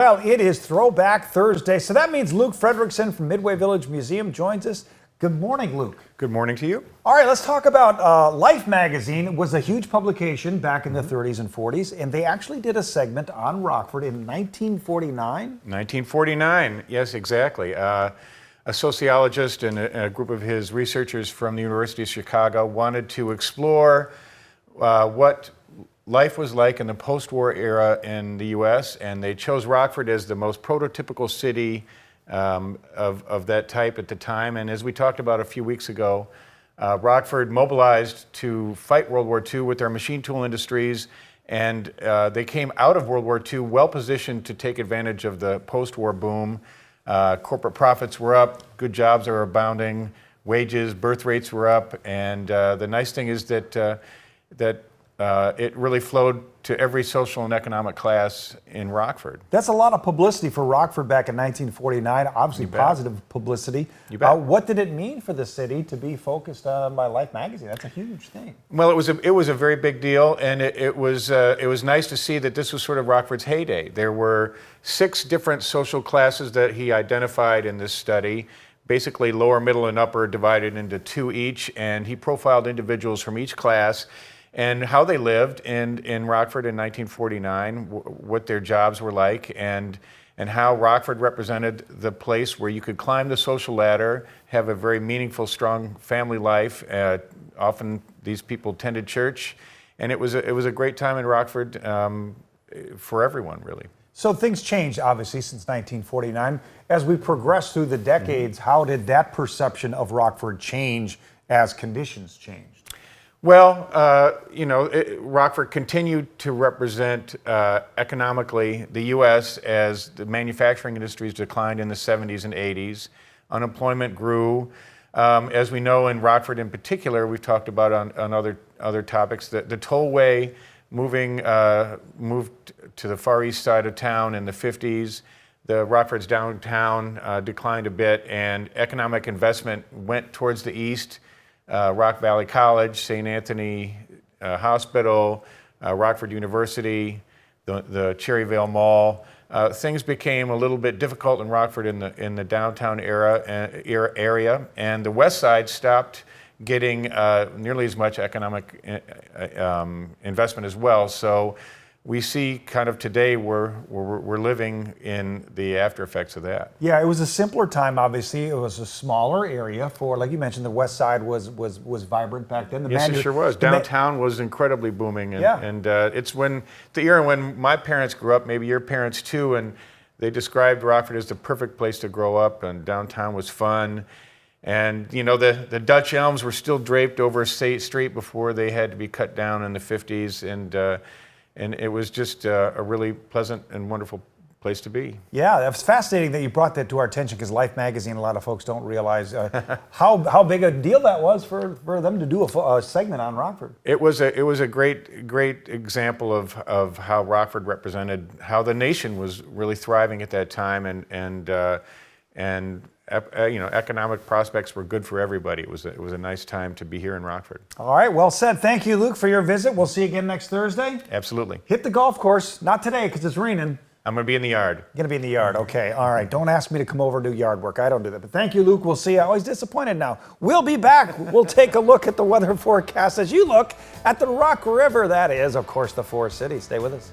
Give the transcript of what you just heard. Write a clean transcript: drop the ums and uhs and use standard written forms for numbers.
Well, it is Throwback Thursday, so that means Luke Frederickson from Midway Village Museum joins us. Good morning, Luke. Good morning to you. All right, let's talk about Life magazine. It was a huge publication back in the 30s and 40s, and they actually did a segment on Rockford in 1949. 1949, yes, exactly. A sociologist and a group of his researchers from the University of Chicago wanted to explore what life was like in the post-war era in the U.S., and they chose Rockford as the most prototypical city of that type at the time. And as we talked about a few weeks ago, Rockford mobilized to fight World War II with their machine tool industries, and they came out of World War II well positioned to take advantage of the post-war boom. Corporate profits were up, good jobs are abounding, wages, birth rates were up, and the nice thing is that it really flowed to every social and economic class in Rockford. That's a lot of publicity for Rockford back in 1949, obviously positive publicity. You bet. What did it mean for the city to be focused on by Life magazine? That's a huge thing. Well, it was a very big deal, and it was nice to see that this was sort of Rockford's heyday. There were 6 different social classes that he identified in this study, basically lower, middle, and upper divided into 2 each, and he profiled individuals from each class and how they lived in Rockford in 1949, what their jobs were like, and how Rockford represented the place where you could climb the social ladder, have a very meaningful, strong family life. Often these people attended church, and it was a great time in Rockford for everyone, really. So things changed, obviously, since 1949. As we progress through the decades, how did that perception of Rockford change as conditions changed? Well, Rockford continued to represent economically the U.S. as the manufacturing industries declined in the 70s and 80s. Unemployment grew. As we know in Rockford in particular, we've talked about on other topics, the tollway moved to the far east side of town in the 50s. The Rockford's downtown declined a bit, and economic investment went towards the east. Rock Valley College, St. Anthony Hospital, Rockford University, the Cherryvale Mall. Things became a little bit difficult in Rockford in the downtown area, and the west side stopped getting nearly as much economic investment as well. So we see kind of today we're living in the after effects of that. Yeah, it was a simpler time, obviously. It was a smaller area for, like you mentioned, the west side was vibrant back then. Yes, it sure was. Downtown was incredibly booming. And it's when the era when my parents grew up, maybe your parents too, and they described Rockford as the perfect place to grow up, and downtown was fun. And, you know, the Dutch elms were still draped over State Street before they had to be cut down in the 50s, and it was just a really pleasant and wonderful place to be. Yeah, it's fascinating that you brought that to our attention, because Life magazine, a lot of folks don't realize how big a deal that was for them to do a segment on Rockford. It was a great example of how Rockford represented how the nation was really thriving at that time, and economic prospects were good for everybody. It was a nice time to be here in Rockford. All right, well said. Thank you, Luke, for your visit. We'll see you again next Thursday. Absolutely. Hit the golf course. Not today because it's raining. I'm going to be in the yard. You're going to be in the yard. Okay, all right. Don't ask me to come over and do yard work. I don't do that. But thank you, Luke. We'll see you. Oh, he's disappointed now. We'll be back. We'll take a look at the weather forecast as you look at the Rock River. That is, of course, the Forest City. Stay with us.